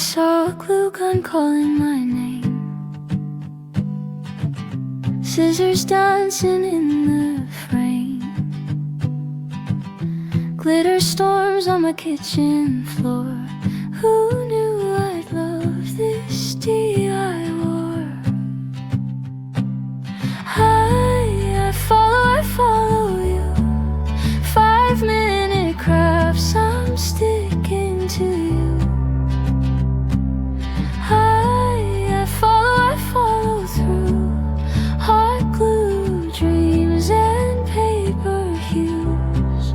saw a glue gun calling my name, scissors dancing in the frame, glitter storms on my kitchen floor. Who knew I'd love this DIY? I follow you. 5-minute crafts, I'm sticking to you. I follow through hot glue dreams and paper hues.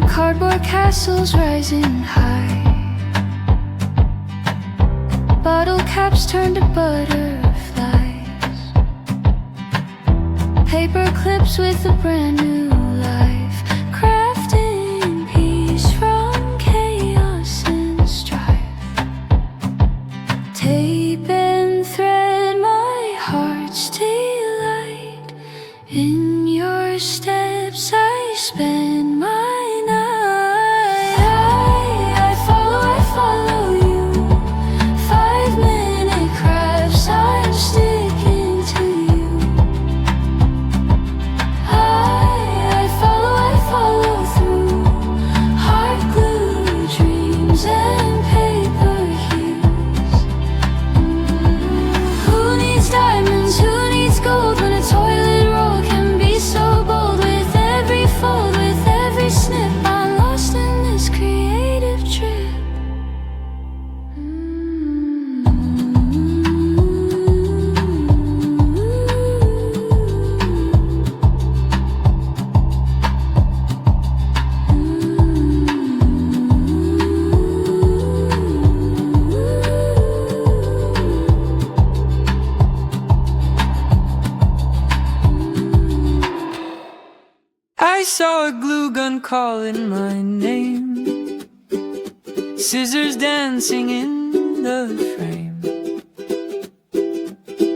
Cardboard castles rising high, bottle caps turn to butterflies, paper clips with a brand new life, crafting peace from chaos and strife. Tape and thread, my heart's delight. In your steps I spend my night. I follow you. 5-minute crafts, I'm sticking to you. I follow through hard glue dreams and paper hues. Who needs diamonds? Who needs gold when a toilet roll can be so bold? With every fold, with every snip, I'm lost in this creative trip. I saw a glue gun calling my name, scissors dancing in the frame,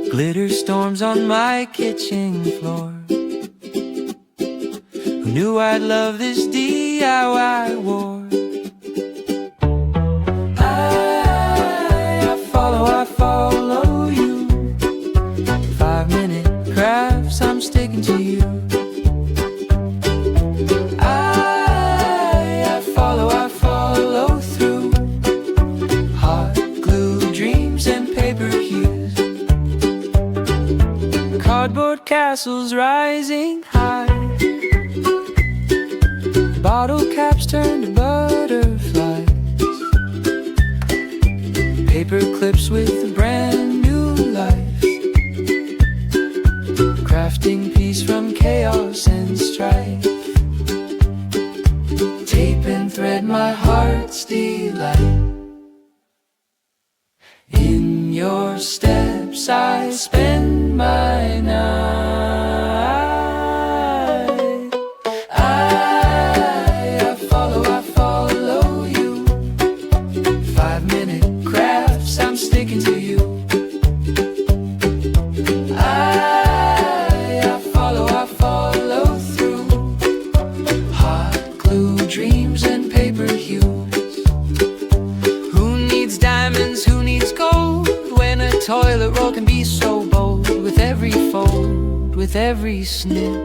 glitter storms on my kitchen floor. Who knew I'd love this DIY war? I follow you. 5-minute crafts, I'm sticking to you. I follow through hot glue dreams and paper hues. Cardboard castles rising high, bottle caps turn to butterflies, paper clips with a brand new life, crafting peace from chaos and strife. Tape and thread, my heart's delight. In your steps I spend my night. I follow you. 5-minute crafts, I'm sticking to you. I follow through hot glue dreams and paper hues. Who needs diamonds? Who needs gold when a toilet roll can be so bold? With every fold, with every snip,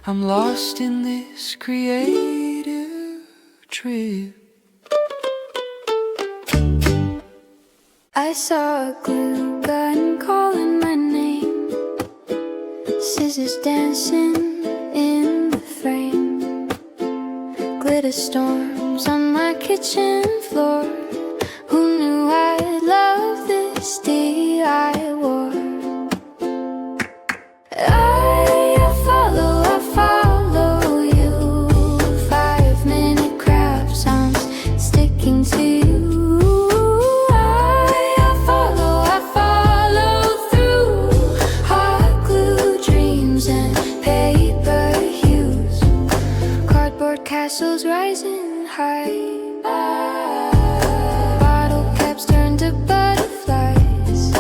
I'm lost in this creative trip. I saw a glue gun calling my name, scissors dancing in the frame, glitter storms on my kitchen floor. Who knew I'd love this DIY war? I follow you. 5-minute crafts, I'm sticking to you. I follow through hot glue dreams and paper hues. Cardboard castles rising high, bottle caps turn to butterflies,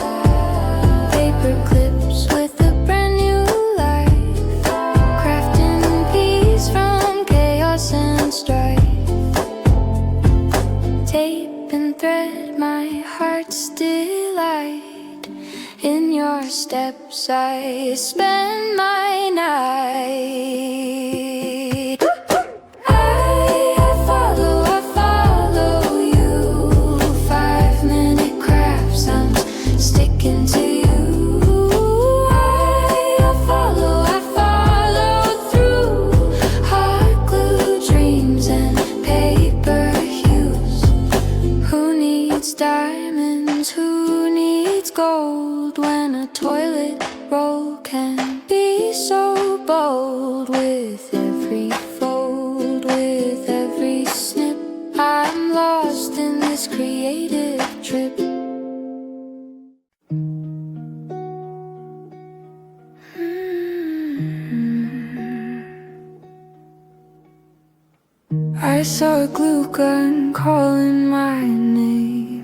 trips I spend my night. I follow you. 5-minute crafts, I'm sticking to you. I follow through hot glue dreams and paper hues. Who needs diamonds? Who needs gold when a toilet roll can be so bold? With every fold, with every snip, I'm lost in this creative trip. I saw a glue gun calling my name.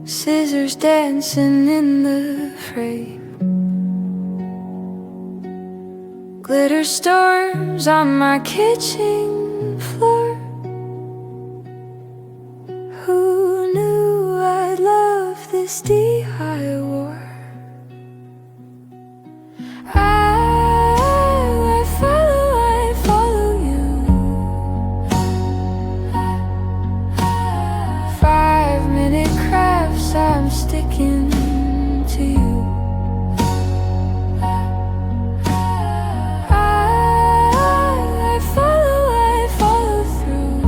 Scissors dancing in the frame. Glitter storms on my kitchen floor. Who knew I'd love this DIY war? I follow you. 5-minute crafts, I'm sticking to you. I follow through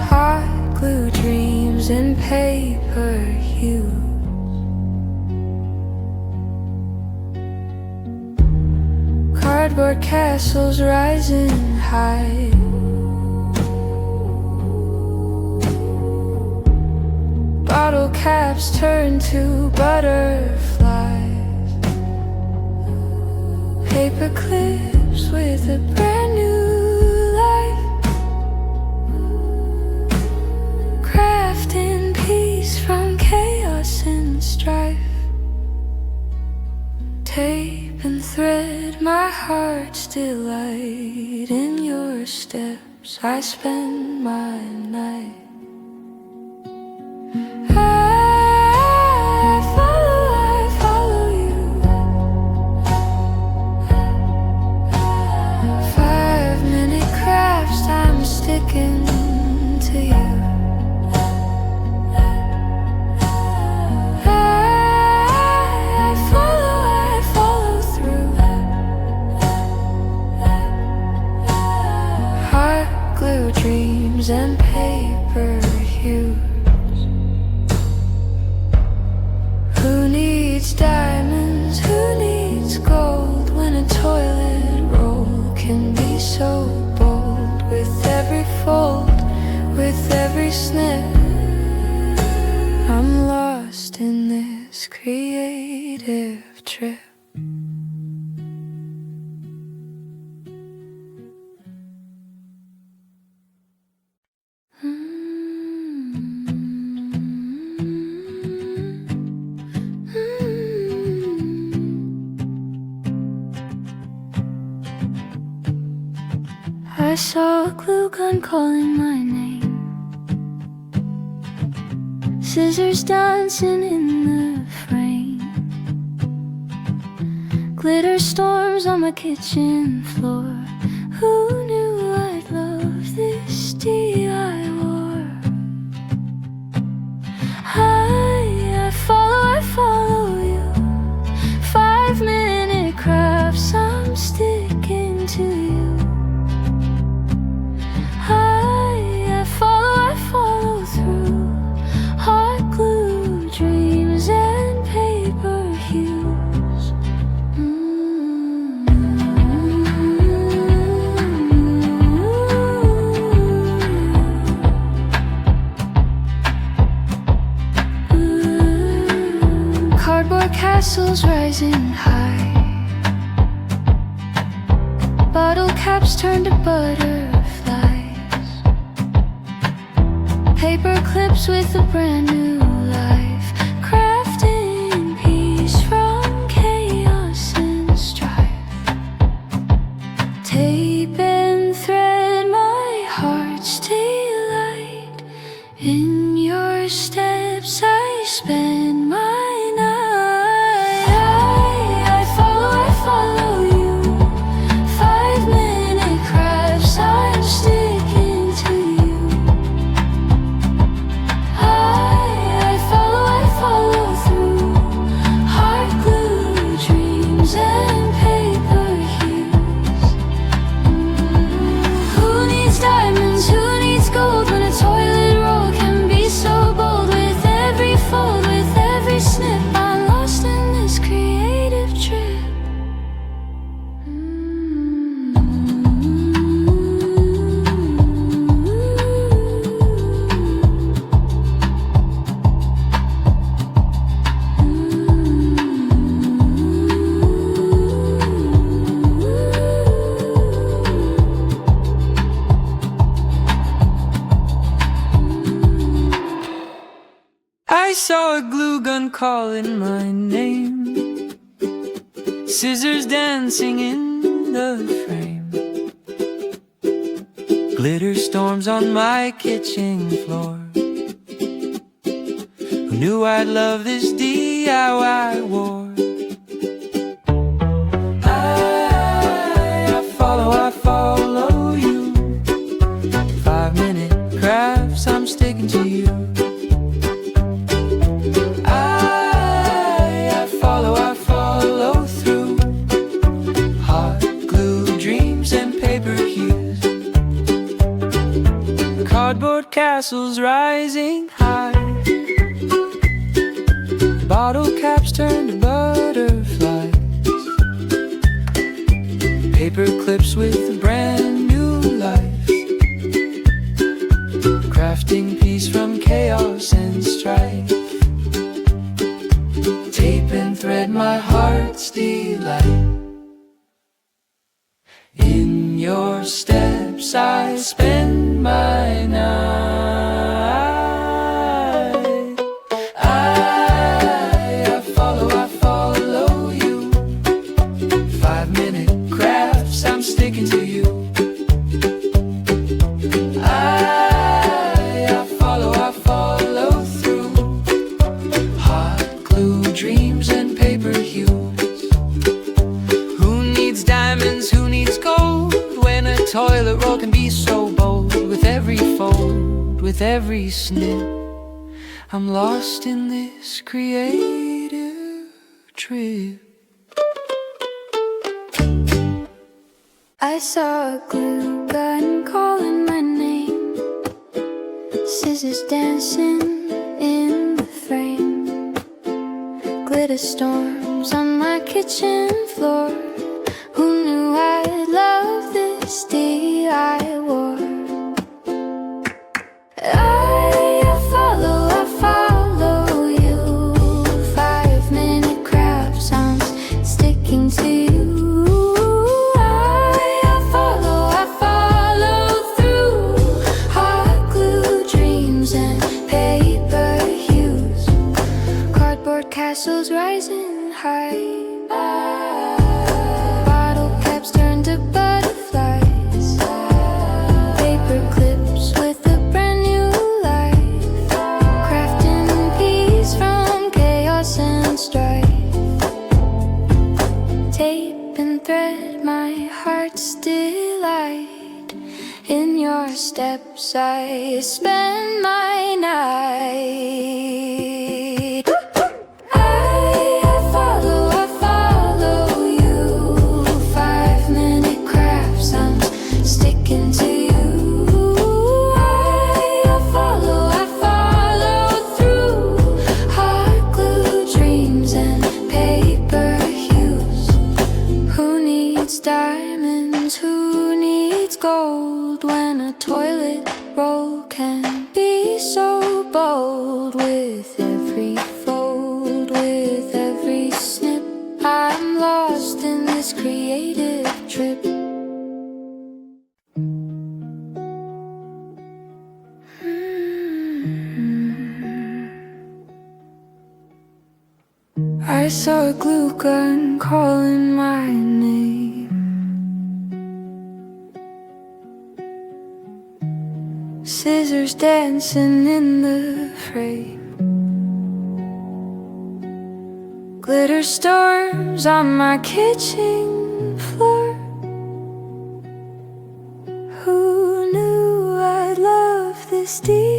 hot glue dreams and paper hues. Cardboard castles rising high. Bottle caps turn to butterflies. Paper clips with a brand new life. Crafting peace from chaos and strife. Tape and thread, my heart's delight. In your steps I spend my night. I follow you. 5-minute crafts, I'm sticking to you. I follow through hot glue dreams and paper hues. Who needs diamonds? Who needs gold when a toilet roll can be so bold? With every fold, with every snip, I'm lost in this creative trip. I saw a glue gun calling my name. Scissors dancing in the frame. Glitter storms on my kitchen floor. Who knew I'd love this DIY war? I follow you. 5-minute crafts, I'm sticking to you. I follow through hot glue dreams and paper hues. Cardboard castles rising high. Bottle caps turn to butterflies. Paper clips with a brand new life. Crafting peace from chaos and strife. Tape and thread, my heart's delight. In your steps I spend my night. I follow you. 5-minute crafts, I'm sticking to you. I follow through hard glue dreams and paper hues. Who needs diamonds? Who needs gold when a toilet roll can be so bold? With every fold, with every snip, I'm lost in this creative trip. I saw a glue gun calling my name, scissors dancing in the frame, glitter storms on my kitchen floor. Who knew I'd love this DIY war? I follow you. 5-minute crafts, I'm sticking to you. I follow through hot glue dreams and paper hues. Cardboard castles rising high, bottle caps turn to butterflies, paper clips with a brand new life, crafting peace from chaos and strife. Tape and thread, my heart's delight. In your steps I spend my night. I follow you. 5-minute crafts, I'm sticking to you. I follow through hot glue dreams and paper hues. Who needs diamonds? Who needs gold when a toilet roll can be so bold? With every fold, with every snip, I'm lost in this creative trip. I saw a glue gun calling my name, scissors dancing in the frame, glitter storms on my kitchen floor. Who knew I'd love this DIY war? I follow you. 5-minute crafts, I'm sticking to you. I follow through hot glue dreams and paper hues. Cardboard castles rising high, bottle caps turn to butterflies, paper clips with a brand new life, crafting peace from chaos and strife. Tape and thread, my heart's delight. In your steps I spend my night. I follow you. 5-minute crafts, I'm sticking to you. I follow through hot glue dreams and paper hues. Who needs diamonds? Who needs gold when a toilet roll can be so bold? With every fold, with every snip, I'm lost in this creative trip. I saw a glue gun calling my name, scissors pictures dancing in the frame. Glitter storms on my kitchen floor. Who knew I'd love this deep?